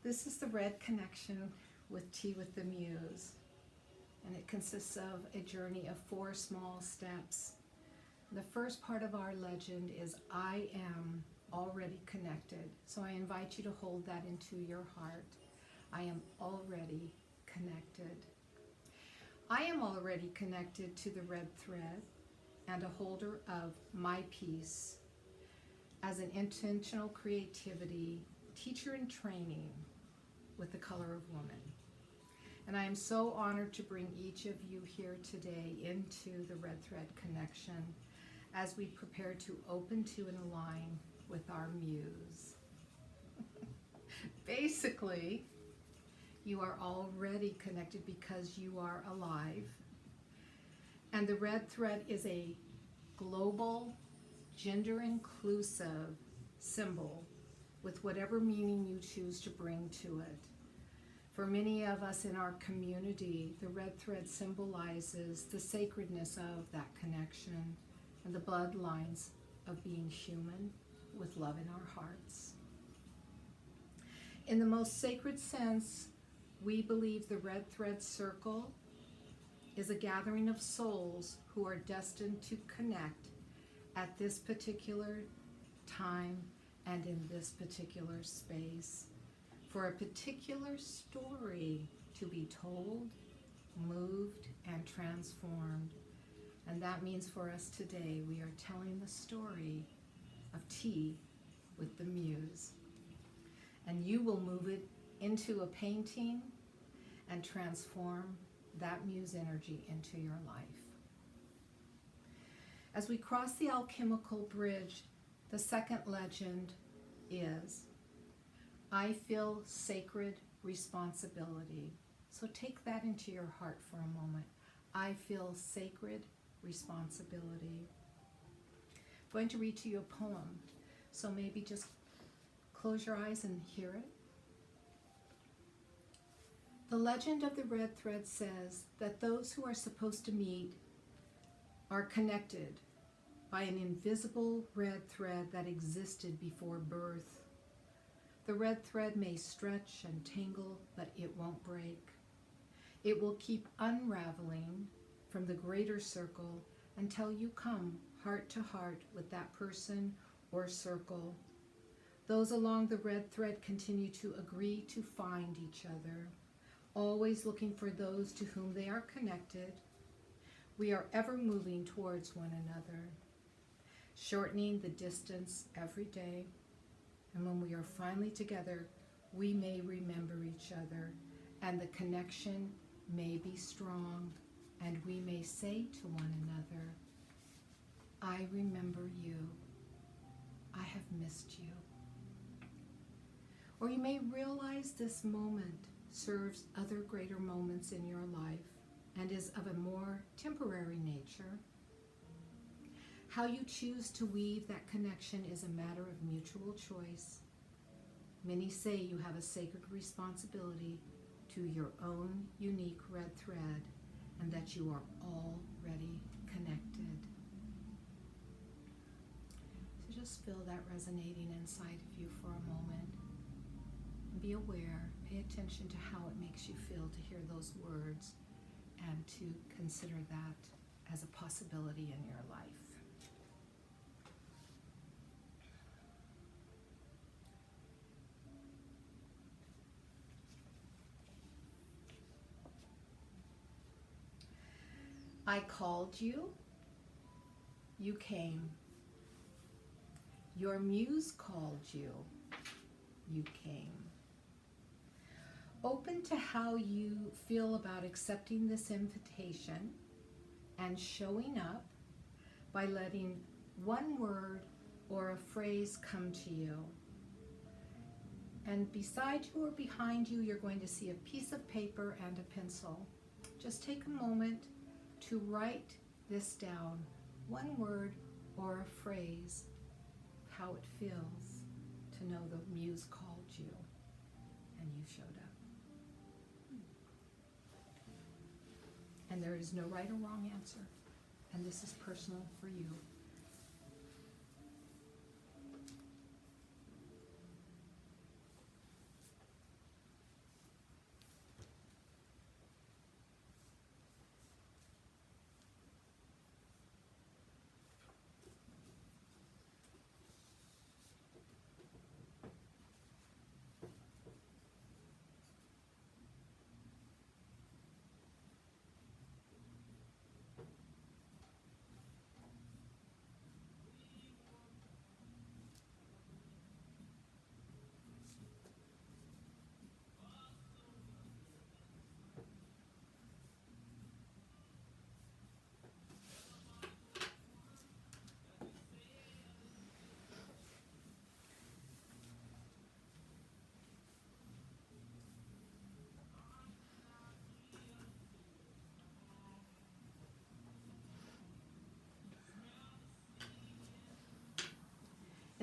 This is the Red Connection with Tea with the Muse, and it consists of a journey of 4 small steps. The first part of our legend is I am already connected. So I invite you to hold that into your heart. I am already connected. I am already connected to the red thread and a holder of my peace as an intentional creativity teacher in training with the color of woman. And I am so honored to bring each of you here today into the red thread connection as we prepare to open to and align with our muse. Basically, you are already connected because you are alive. And the red thread is a global, gender inclusive symbol with whatever meaning you choose to bring to it. For many of us in our community, the red thread symbolizes the sacredness of that connection and the bloodlines of being human with love in our hearts. In the most sacred sense, we believe the red thread circle is a gathering of souls who are destined to connect at this particular time and in this particular space for a particular story to be told, moved, and transformed. And that means for us today, we are telling the story of Tea with the Muse. And you will move it into a painting and transform that Muse energy into your life. As we cross the alchemical bridge, the second legend is, I feel sacred responsibility. So take that into your heart for a moment. I feel sacred responsibility. I'm going to read to you a poem, so maybe just close your eyes and hear it. The legend of the red thread says that those who are supposed to meet are connected by an invisible red thread that existed before birth. The red thread may stretch and tangle, but it won't break. It will keep unraveling from the greater circle until you come heart to heart with that person or circle. Those along the red thread continue to agree to find each other, always looking for those to whom they are connected. We are ever moving towards one another, shortening the distance every day. And when we are finally together, we may remember each other, and the connection may be strong, and we may say to one another, I remember you. I have missed you. Or you may realize this moment serves other greater moments in your life and is of a more temporary nature. How you choose to weave that connection is a matter of mutual choice. Many say you have a sacred responsibility to your own unique red thread and that you are already connected. So just feel that resonating inside of you for a moment. And be aware, pay attention to how it makes you feel to hear those words and to consider that as a possibility in your life. I called you, you came. Your muse called you, you came. Open to how you feel about accepting this invitation and showing up by letting one word or a phrase come to you. And beside you or behind you, you're going to see a piece of paper and a pencil. Just take a moment to write this down, one word or a phrase, how it feels to know the muse called you and you showed up. And there is no right or wrong answer, and this is personal for you.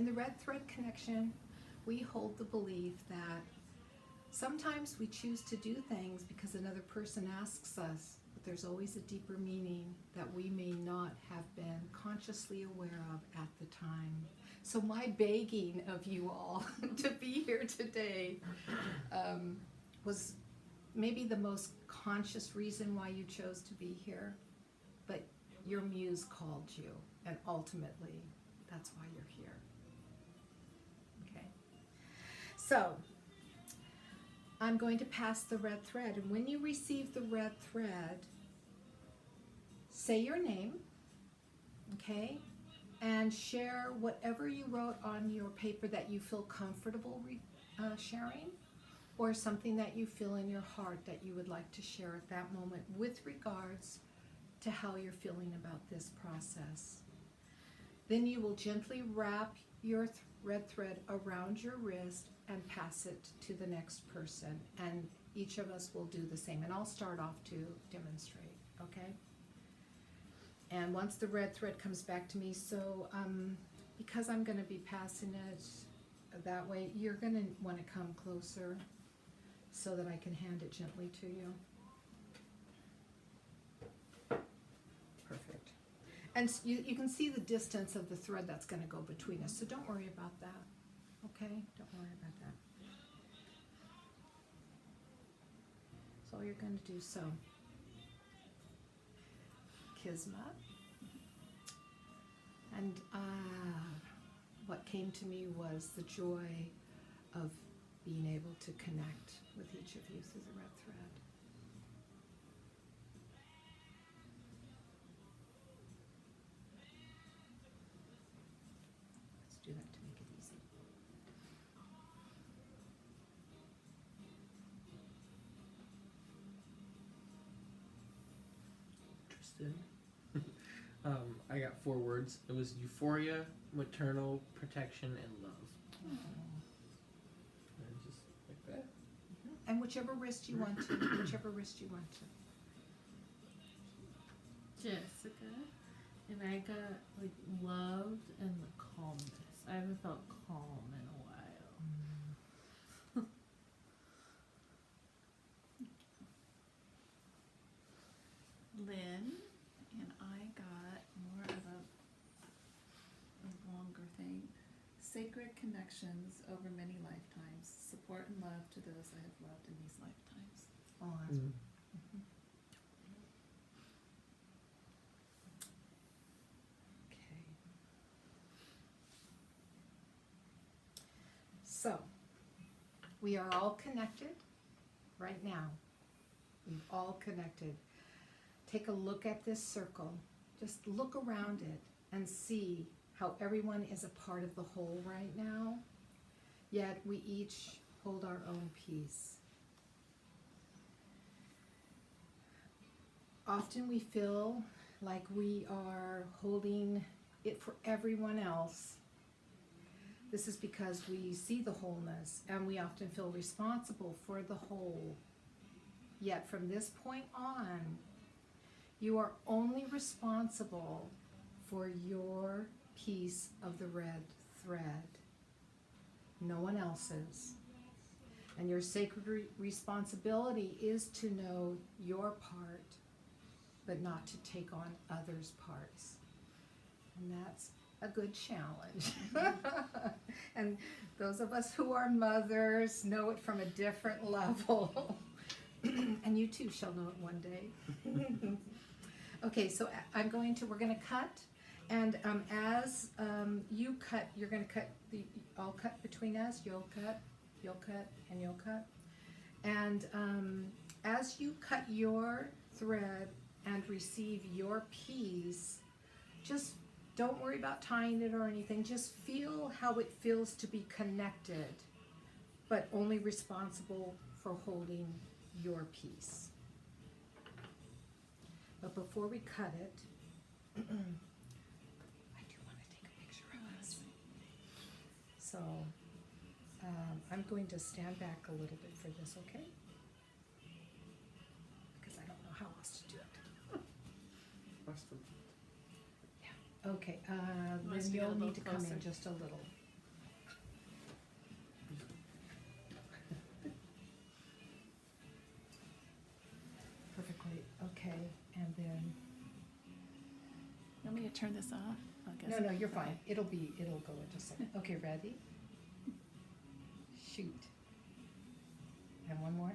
In the red thread connection, we hold the belief that sometimes we choose to do things because another person asks us, but there's always a deeper meaning that we may not have been consciously aware of at the time. So my begging of you all to be here today was maybe the most conscious reason why you chose to be here, but your muse called you, and ultimately that's why you're here. Okay, so I'm going to pass the red thread, and when you receive the red thread, say your name, okay, and share whatever you wrote on your paper that you feel comfortable sharing, or something that you feel in your heart that you would like to share at that moment with regards to how you're feeling about this process. Then you will gently wrap your red thread around your wrist and pass it to the next person, and each of us will do the same, and I'll start off to demonstrate, okay? And once the red thread comes back to me, so because I'm going to be passing it that way, you're going to want to come closer so that I can hand it gently to you. Perfect. And you can see the distance of the thread that's going to go between us, so don't worry about that. Okay? Don't worry about that. So all you're going to do, so Kismet. And what came to me was the joy of being able to connect with each of you through the red thread. Let's do that to make it easy. Interesting. I got 4 words. It was euphoria, maternal protection, and love. And just like that. And whichever wrist you want to, whichever wrist you want to. Jessica, and I got like loved and the calmness. I haven't felt calm in a while. Lynn, and I got more of a longer thing. Sacred connections over many lifetimes. Support and love to those I have loved in these lifetimes. Oh, that's okay. So, we are all connected right now. We've all connected. Take a look at this circle. Just look around it and see how everyone is a part of the whole right now, yet we each hold our own piece. Often we feel like we are holding it for everyone else. This is because we see the wholeness and we often feel responsible for the whole. Yet from this point on, you are only responsible for your piece of the red thread, no one else's. And your sacred responsibility is to know your part, but not to take on others' parts. And that's a good challenge. And those of us who are mothers know it from a different level. And you too shall know it one day. Okay, so we're going to cut. And as you cut, you're going to cut, I'll cut between us, you'll cut, and you'll cut. And as you cut your thread and receive your piece, just don't worry about tying it or anything. Just feel how it feels to be connected, but only responsible for holding your piece. But before we cut it, I do want to take a picture of us. So I'm going to stand back a little bit for this, okay? Because I don't know how else to do it. Awesome. Yeah. Okay, Must then be a you'll little need to come closer. in just a little. to turn this off? I guess. No, you're fine. Okay. It'll go in just a second. Okay, ready? Shoot. And one more.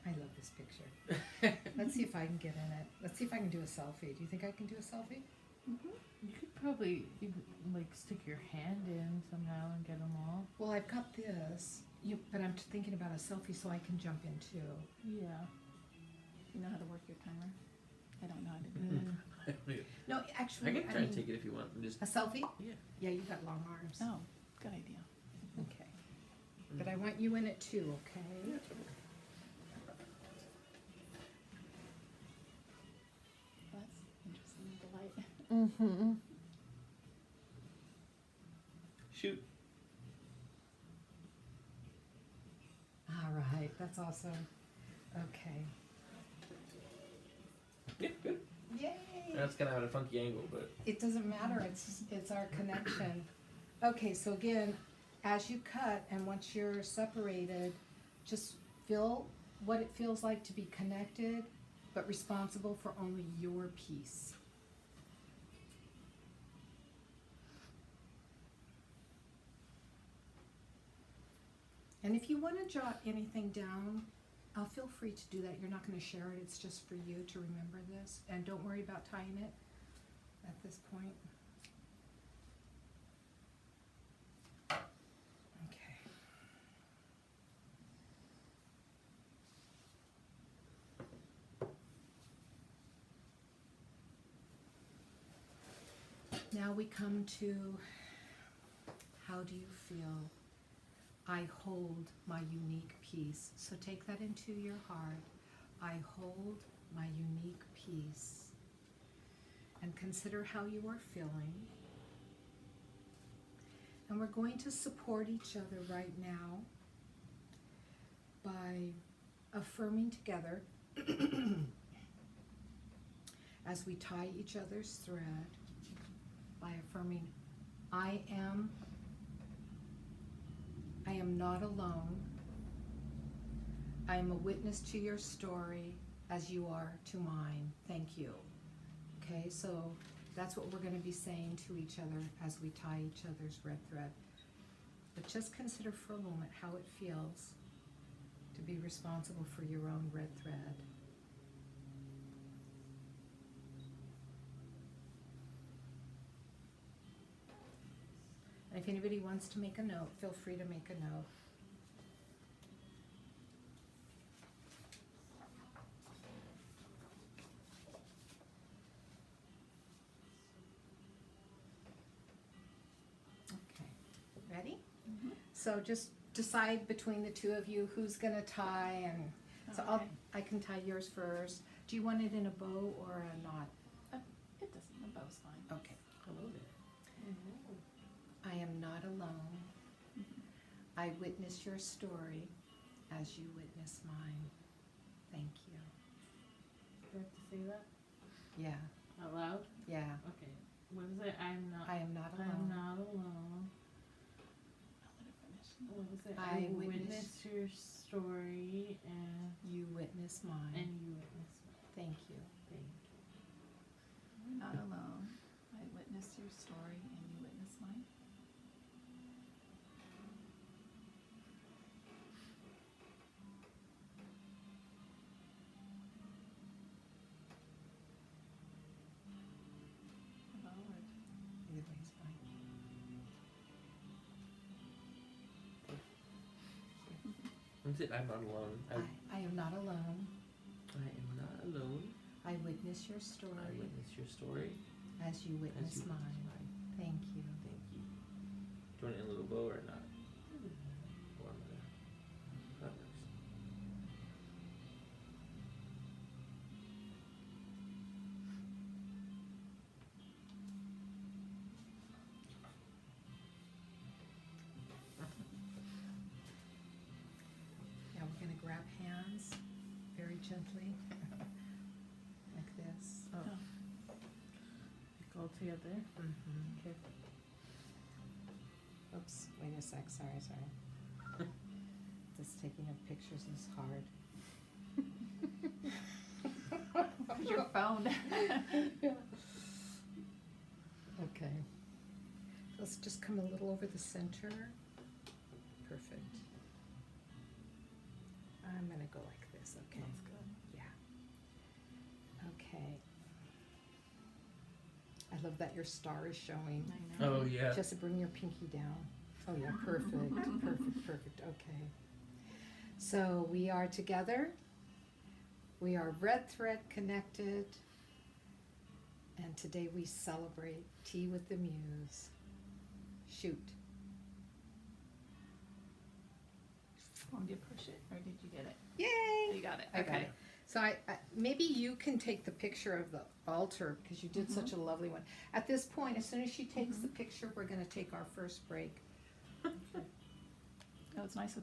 I love this picture. Let's see if I can get in it. Let's see if I can do a selfie. Do you think I can do a selfie? You could probably like stick your hand in somehow and get them all. Well, I've got this, but I'm thinking about a selfie so I can jump in too. Yeah. You know how to work your timer? I don't know how to do it. No, actually, I can try and take it if you want. And just a selfie? Yeah. Yeah, you got long arms. Oh, good idea. Okay. But I want you in it too, okay? That's interesting. The light. Mm-hmm. shoot. All right, that's awesome. Okay. Yeah, good. Yay! That's kind of at a funky angle, but It doesn't matter, it's our connection. Okay, so again, as you cut and once you're separated, just feel what it feels like to be connected, but responsible for only your piece. And if you want to jot anything down, feel free to do that. You're not going to share it, it's just for you to remember this. And don't worry about tying it at this point. Okay. Now we come to, how do you feel? I hold my unique piece. So take that into your heart. I hold my unique piece. And consider how you are feeling. And we're going to support each other right now by affirming together as we tie each other's thread, by affirming, I am not alone. I am a witness to your story as you are to mine. Thank you. Okay, so that's what we're going to be saying to each other as we tie each other's red thread. But just consider for a moment how it feels to be responsible for your own red thread. And if anybody wants to make a note, feel free to make a note. Okay, ready? Mhm. So just decide between the two of you who's gonna tie, and so Okay. I can tie yours first. Do you want it in a bow or a knot? It doesn't. The bow's fine. Okay. hello there. I am not alone. Mhm. I witness your story as you witness mine. Thank you. Do I have to say that Yeah, out loud? yeah. Okay. What is it? I am not I'm alone. not alone. I'll let it finish. What was it? I witness- witness your story and You witness mine. you witness mine. Thank you. Thank you. You're not alone. I witnessed your story and you witnessed mine. Hello, or Either way is fine. That's it. I'm not alone. I am not alone. I am not alone. I witness your I story witness your story as you as witness you witness mine. mine. Thank you. Thank you. Do you want it in a little bow or not? Or I'm gonna. That works. Now we're gonna grab hands very gently, like this. Oh. Like all together. Mm-hmm. Okay. Oops, wait a sec, sorry. Just taking of pictures is hard. use your phone. Okay. Let's just come a little over the center. Perfect. I'm gonna go like this, okay? That's good. Yeah. Okay. I love that your star is showing. I know. Oh yeah. Just bring your pinky down. Oh yeah, perfect, perfect, okay. So we are together. We are red thread connected. And today we celebrate Tea with the Muse. Shoot. Want me to push it, or did you get it? Yay! You got it. I got Okay. it. So I maybe you can take the picture of the altar because you did such a lovely one. At this point, as soon as she takes the picture, we're going to take our first break. Oh, it's nice with